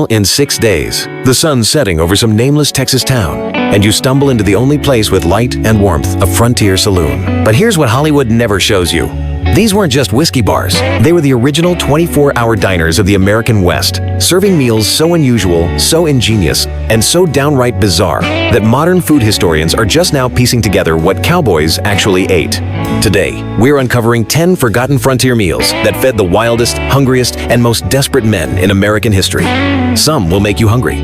in 6 days. The sun's setting over some nameless Texas town, and you stumble into the only place with light and warmth, a frontier saloon. But here's what Hollywood never shows you. These weren't just whiskey bars. They were the original 24-hour diners of the American West, serving meals so unusual, so ingenious, and so downright bizarre that modern food historians are just now piecing together what cowboys actually ate. Today, we're uncovering 10 forgotten frontier meals that fed the wildest, hungriest, and most desperate men in American history. Some will make you hungry.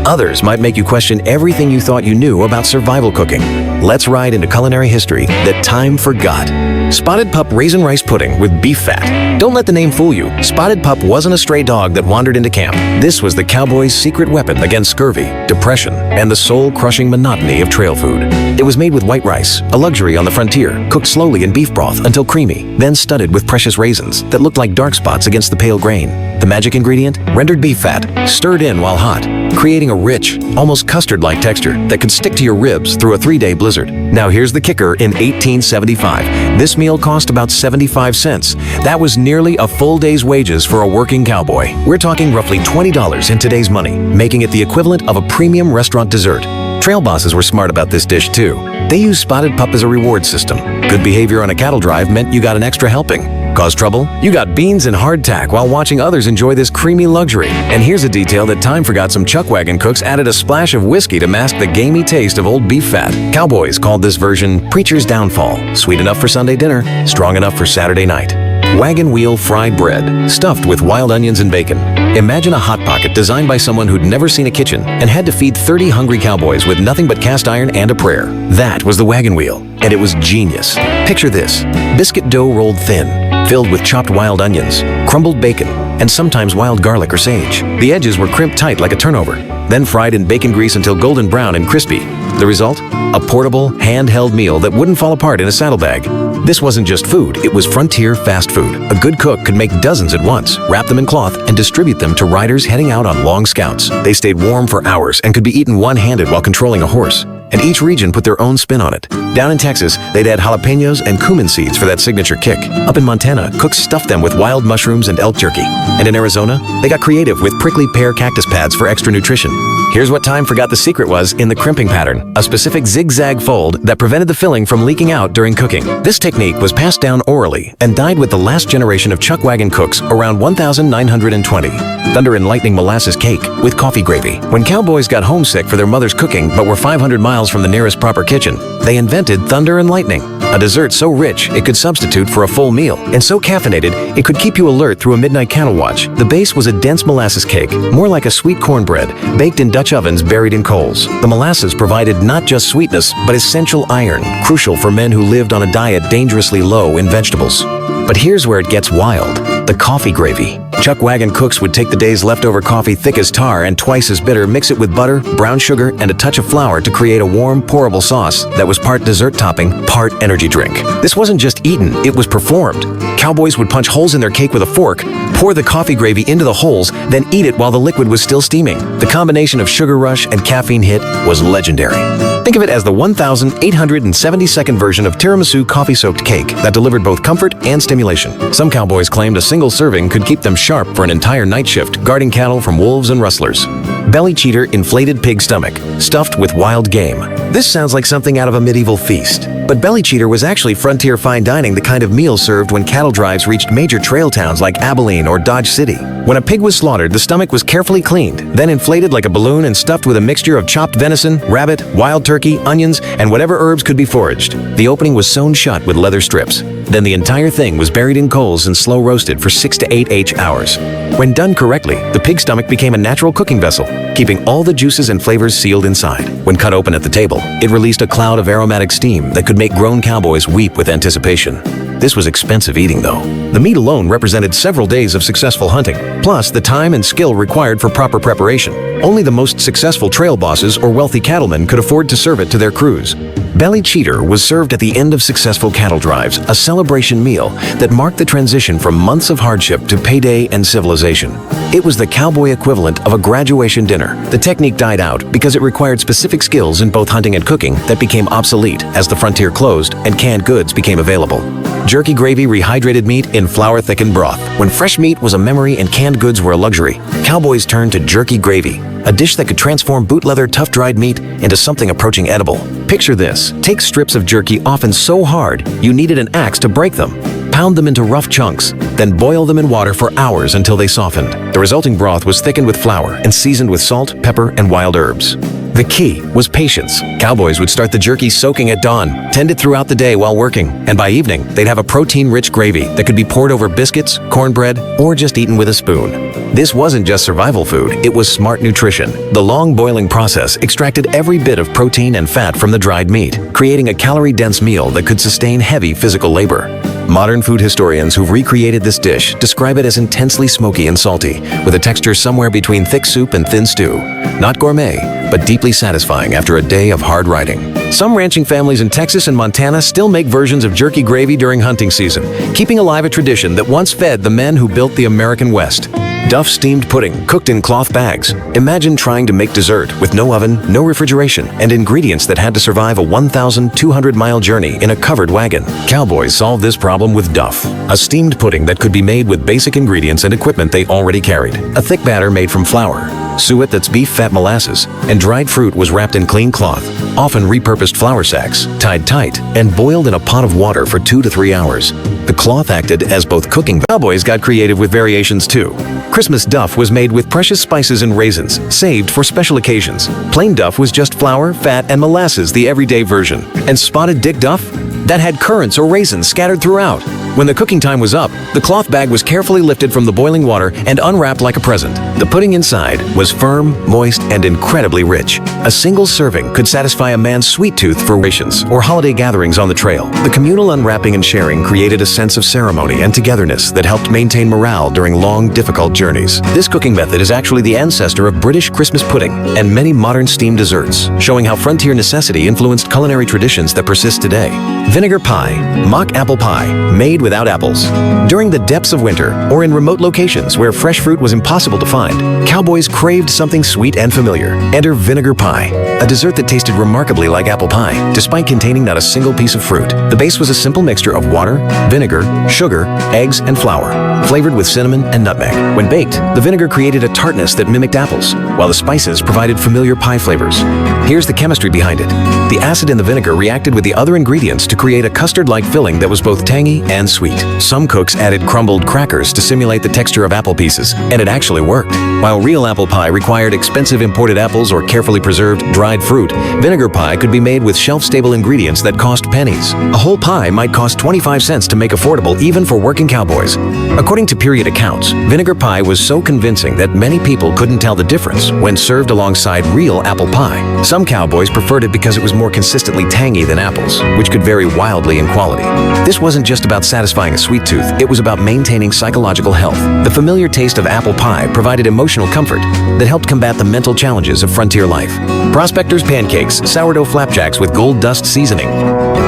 Others might make you question everything you thought you knew about survival cooking. Let's ride into culinary history that time forgot. Spotted Pup Raisin Rice Pudding with beef fat. Don't let the name fool you. Spotted Pup wasn't a stray dog that wandered into camp. This was the cowboy's secret weapon against scurvy, depression, and the soul-crushing monotony of trail food. It was made with white rice, a luxury on the frontier, cooked slowly in beef broth until creamy, then studded with precious raisins that looked like dark spots against the pale grain. The magic ingredient? Rendered beef fat, stirred in while hot, creating a rich, almost custard-like texture that could stick to your ribs through a 3-day blizzard. Now here's the kicker in 1875. This meal cost about 75 cents. That was nearly a full day's wages for a working cowboy. We're talking roughly $20 in today's money, making it the equivalent of a premium restaurant dessert. Trail bosses were smart about this dish too. They used Spotted Pup as a reward system. Good behavior on a cattle drive meant you got an extra helping. Cause trouble? You got beans and hardtack while watching others enjoy this creamy luxury. And here's a detail that time forgot: some chuck wagon cooks added a splash of whiskey to mask the gamey taste of old beef fat. Cowboys called this version Preacher's Downfall. Sweet enough for Sunday dinner, strong enough for Saturday night. Wagon wheel fried bread, stuffed with wild onions and bacon. Imagine a Hot Pocket designed by someone who'd never seen a kitchen and had to feed 30 hungry cowboys with nothing but cast iron and a prayer. That was the wagon wheel, and it was genius. Picture this: biscuit dough rolled thin, filled with chopped wild onions, crumbled bacon, and sometimes wild garlic or sage. The edges were crimped tight like a turnover, then fried in bacon grease until golden brown and crispy. The result? A portable, handheld meal that wouldn't fall apart in a saddlebag. This wasn't just food, it was frontier fast food. A good cook could make dozens at once, wrap them in cloth, and distribute them to riders heading out on long scouts. They stayed warm for hours and could be eaten one-handed while controlling a horse. And each region put their own spin on it. Down in Texas, they'd add jalapenos and cumin seeds for that signature kick. Up in Montana, cooks stuffed them with wild mushrooms and elk jerky. And in Arizona, they got creative with prickly pear cactus pads for extra nutrition. Here's what time forgot the secret was in the crimping pattern: a specific zigzag fold that prevented the filling from leaking out during cooking. This technique was passed down orally and died with the last generation of chuck wagon cooks around 1920. Thunder and lightning molasses cake with coffee gravy. When cowboys got homesick for their mother's cooking but were 500 miles from the nearest proper kitchen, they invented thunder and lightning, a dessert so rich it could substitute for a full meal, and so caffeinated it could keep you alert through a midnight cattle watch. The base was a dense molasses cake, more like a sweet cornbread, baked in Dutch ovens buried in coals. The molasses provided not just sweetness, but essential iron, crucial for men who lived on a diet dangerously low in vegetables. But here's where it gets wild: the coffee gravy. Chuck wagon cooks would take the day's leftover coffee, thick as tar and twice as bitter, mix it with butter, brown sugar, and a touch of flour to create a warm, pourable sauce that was part dessert topping, part energy drink. This wasn't just eaten, it was performed. Cowboys would punch holes in their cake with a fork, pour the coffee gravy into the holes, then eat it while the liquid was still steaming. The combination of sugar rush and caffeine hit was legendary. Think of it as the 1,872nd version of tiramisu coffee-soaked cake that delivered both comfort and stimulation. Some cowboys claimed a single serving could keep them sharp for an entire night shift, guarding cattle from wolves and rustlers. Belly cheater inflated pig stomach, stuffed with wild game. This sounds like something out of a medieval feast. But belly cheater was actually frontier fine dining, the kind of meal served when cattle drives reached major trail towns like Abilene or Dodge City. When a pig was slaughtered, the stomach was carefully cleaned, then inflated like a balloon and stuffed with a mixture of chopped venison, rabbit, wild turkey, onions, and whatever herbs could be foraged. The opening was sewn shut with leather strips. Then the entire thing was buried in coals and slow roasted for 6 to 8 hours. When done correctly, the pig stomach became a natural cooking vessel, keeping all the juices and flavors sealed inside. When cut open at the table, it released a cloud of aromatic steam that could make grown cowboys weep with anticipation. This was expensive eating, though. The meat alone represented several days of successful hunting, plus the time and skill required for proper preparation. Only the most successful trail bosses or wealthy cattlemen could afford to serve it to their crews. Belly cheater was served at the end of successful cattle drives, a celebration meal that marked the transition from months of hardship to payday and civilization. It was the cowboy equivalent of a graduation dinner. The technique died out because it required specific skills in both hunting and cooking that became obsolete as the frontier closed and canned goods became available. Jerky gravy rehydrated meat in flour-thickened broth. When fresh meat was a memory and canned goods were a luxury, cowboys turned to jerky gravy, a dish that could transform boot leather tough dried meat into something approaching edible. Picture this. Take strips of jerky often so hard you needed an axe to break them. Pound them into rough chunks, then boil them in water for hours until they softened. The resulting broth was thickened with flour and seasoned with salt, pepper, and wild herbs. The key was patience. Cowboys would start the jerky soaking at dawn, tend it throughout the day while working, and by evening, they'd have a protein-rich gravy that could be poured over biscuits, cornbread, or just eaten with a spoon. This wasn't just survival food, it was smart nutrition. The long boiling process extracted every bit of protein and fat from the dried meat, creating a calorie-dense meal that could sustain heavy physical labor. Modern food historians who've recreated this dish describe it as intensely smoky and salty, with a texture somewhere between thick soup and thin stew. Not gourmet, but deeply satisfying after a day of hard riding. Some ranching families in Texas and Montana still make versions of jerky gravy during hunting season, keeping alive a tradition that once fed the men who built the American West. Duff steamed pudding, cooked in cloth bags. Imagine trying to make dessert with no oven, no refrigeration, and ingredients that had to survive a 1,200-mile journey in a covered wagon. Cowboys solved this problem with Duff, a steamed pudding that could be made with basic ingredients and equipment they already carried. A thick batter made from flour, suet that's beef fat molasses, and dried fruit was wrapped in clean cloth, often repurposed flour sacks, tied tight, and boiled in a pot of water for 2 to 3 hours. The cloth acted as both cooking. Cowboys got creative with variations too. Christmas duff was made with precious spices and raisins, saved for special occasions. Plain duff was just flour, fat, and molasses, the everyday version. And spotted dick duff? That had currants or raisins scattered throughout. When the cooking time was up, the cloth bag was carefully lifted from the boiling water and unwrapped like a present. The pudding inside was firm, moist, and incredibly rich. A single serving could satisfy a man's sweet tooth for rations or holiday gatherings on the trail. The communal unwrapping and sharing created a sense of ceremony and togetherness that helped maintain morale during long, difficult journeys. This cooking method is actually the ancestor of British Christmas pudding and many modern steamed desserts, showing how frontier necessity influenced culinary traditions that persist today. Vinegar pie, mock apple pie, made without apples. During the depths of winter, or in remote locations where fresh fruit was impossible to find, cowboys craved something sweet and familiar. Enter vinegar pie, a dessert that tasted remarkably like apple pie, despite containing not a single piece of fruit. The base was a simple mixture of water, vinegar, sugar, eggs, and flour, flavored with cinnamon and nutmeg. When baked, the vinegar created a tartness that mimicked apples, while the spices provided familiar pie flavors. Here's the chemistry behind it. The acid in the vinegar reacted with the other ingredients to create a custard-like filling that was both tangy and sweet. Some cooks added crumbled crackers to simulate the texture of apple pieces, and it actually worked. While real apple pie required expensive imported apples or carefully preserved dried fruit, vinegar pie could be made with shelf-stable ingredients that cost pennies. A whole pie might cost 25 cents to make affordable even for working cowboys. According to period accounts, vinegar pie was so convincing that many people couldn't tell the difference when served alongside real apple pie. Some cowboys preferred it because it was more consistently tangy than apples, which could vary wildly in quality. This wasn't just about satisfying a sweet tooth, it was about maintaining psychological health. The familiar taste of apple pie provided emotional comfort that helped combat the mental challenges of frontier life. Prospectors' pancakes, sourdough flapjacks with gold dust seasoning.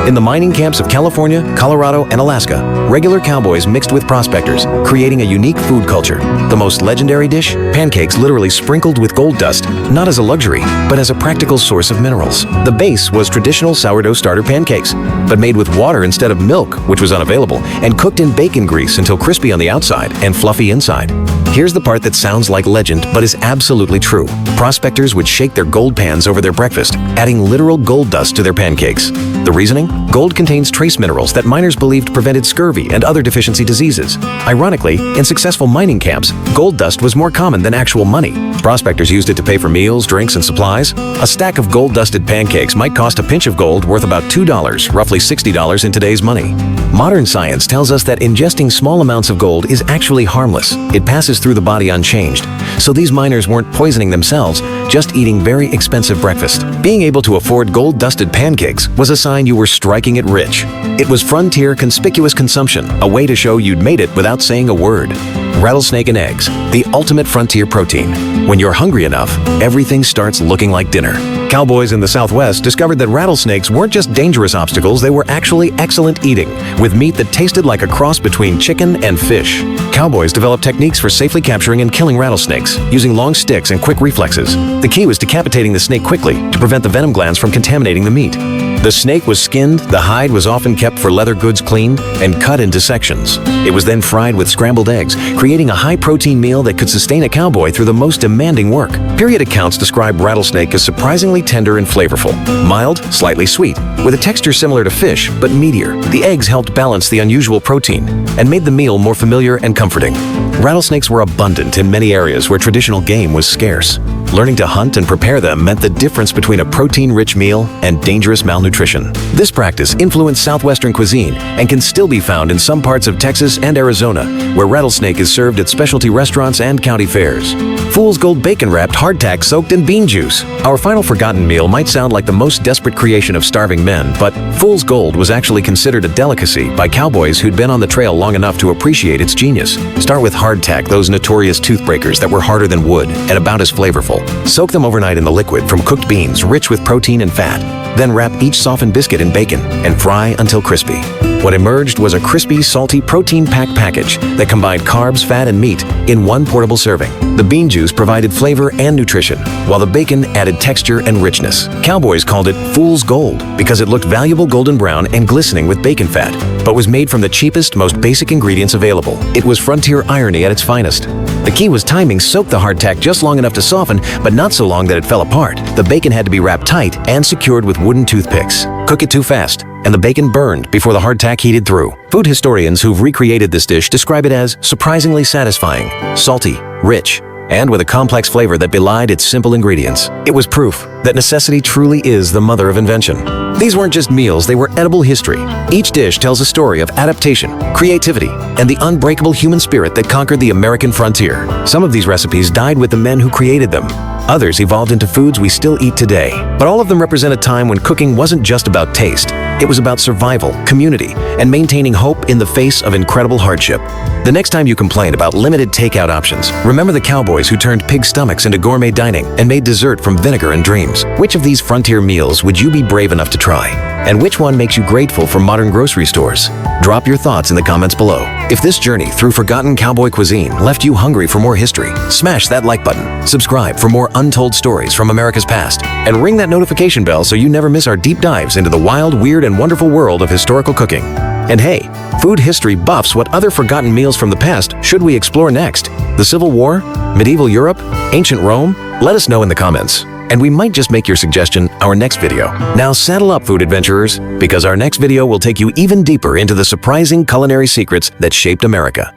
In the mining camps of California, Colorado, and Alaska, regular cowboys mixed with prospectors, creating a unique food culture. The most legendary dish? Pancakes literally sprinkled with gold dust, not as a luxury, but as a practical source of minerals. The base was traditional sourdough starter pancakes, but made with water instead of milk, which was unavailable, and cooked in bacon grease until crispy on the outside and fluffy inside. Here's the part that sounds like legend, but is absolutely true. Prospectors would shake their gold pans over their breakfast, adding literal gold dust to their pancakes. The reasoning? Gold contains trace minerals that miners believed prevented scurvy and other deficiency diseases. Ironically, in successful mining camps, gold dust was more common than actual money. Prospectors used it to pay for meals, drinks, and supplies. A stack of gold-dusted pancakes might cost a pinch of gold worth about $2, roughly $60 in today's money. Modern science tells us that ingesting small amounts of gold is actually harmless. It passes through the body unchanged. So these miners weren't poisoning themselves, just eating very expensive breakfast. Being able to afford gold-dusted pancakes was a sign you were striking it rich. It was frontier conspicuous consumption, a way to show you'd made it without saying a word. Rattlesnake and eggs, the ultimate frontier protein. When you're hungry enough, everything starts looking like dinner. Cowboys in the Southwest discovered that rattlesnakes weren't just dangerous obstacles, they were actually excellent eating, with meat that tasted like a cross between chicken and fish. Cowboys developed techniques for safely capturing and killing rattlesnakes, using long sticks and quick reflexes. The key was decapitating the snake quickly to prevent the venom glands from contaminating the meat. The snake was skinned, the hide was often kept for leather goods cleaned, and cut into sections. It was then fried with scrambled eggs, creating a high-protein meal that could sustain a cowboy through the most demanding work. Period accounts describe rattlesnake as surprisingly tender and flavorful, mild, slightly sweet, with a texture similar to fish, but meatier. The eggs helped balance the unusual protein and made the meal more familiar and comforting. Rattlesnakes were abundant in many areas where traditional game was scarce. Learning to hunt and prepare them meant the difference between a protein-rich meal and dangerous malnutrition. This practice influenced southwestern cuisine and can still be found in some parts of Texas and Arizona, where rattlesnake is served at specialty restaurants and county fairs. Fool's Gold bacon-wrapped hardtack soaked in bean juice. Our final forgotten meal might sound like the most desperate creation of starving men, but Fool's Gold was actually considered a delicacy by cowboys who'd been on the trail long enough to appreciate its genius. Start with hardtack, those notorious toothbreakers that were harder than wood and about as flavorful. Soak them overnight in the liquid from cooked beans rich with protein and fat. Then wrap each softened biscuit in bacon and fry until crispy. What emerged was a crispy, salty, protein-packed package that combined carbs, fat, and meat in one portable serving. The bean juice provided flavor and nutrition, while the bacon added texture and richness. Cowboys called it Fool's Gold because it looked valuable golden brown and glistening with bacon fat, but was made from the cheapest, most basic ingredients available. It was frontier irony at its finest. The key was timing. Soak the hardtack just long enough to soften, but not so long that it fell apart. The bacon had to be wrapped tight and secured with wooden toothpicks. Cook it too fast, and the bacon burned before the hardtack heated through. Food historians who've recreated this dish describe it as surprisingly satisfying, salty, rich, and with a complex flavor that belied its simple ingredients. It was proof that necessity truly is the mother of invention. These weren't just meals, they were edible history. Each dish tells a story of adaptation, creativity, and the unbreakable human spirit that conquered the American frontier. Some of these recipes died with the men who created them. Others evolved into foods we still eat today. But all of them represent a time when cooking wasn't just about taste. It was about survival, community, and maintaining hope in the face of incredible hardship. The next time you complain about limited takeout options, remember the cowboys who turned pig stomachs into gourmet dining and made dessert from vinegar and dreams. Which of these frontier meals would you be brave enough to try? And which one makes you grateful for modern grocery stores? Drop your thoughts in the comments below. If this journey through forgotten cowboy cuisine left you hungry for more history, smash that like button, subscribe for more untold stories from America's past, and ring that notification bell so you never miss our deep dives into the wild, weird, and wonderful world of historical cooking. And hey, food history buffs, what other forgotten meals from the past should we explore next? The Civil War? Medieval Europe? Ancient Rome? Let us know in the comments, and we might just make your suggestion our next video. Now saddle up, food adventurers, because our next video will take you even deeper into the surprising culinary secrets that shaped America.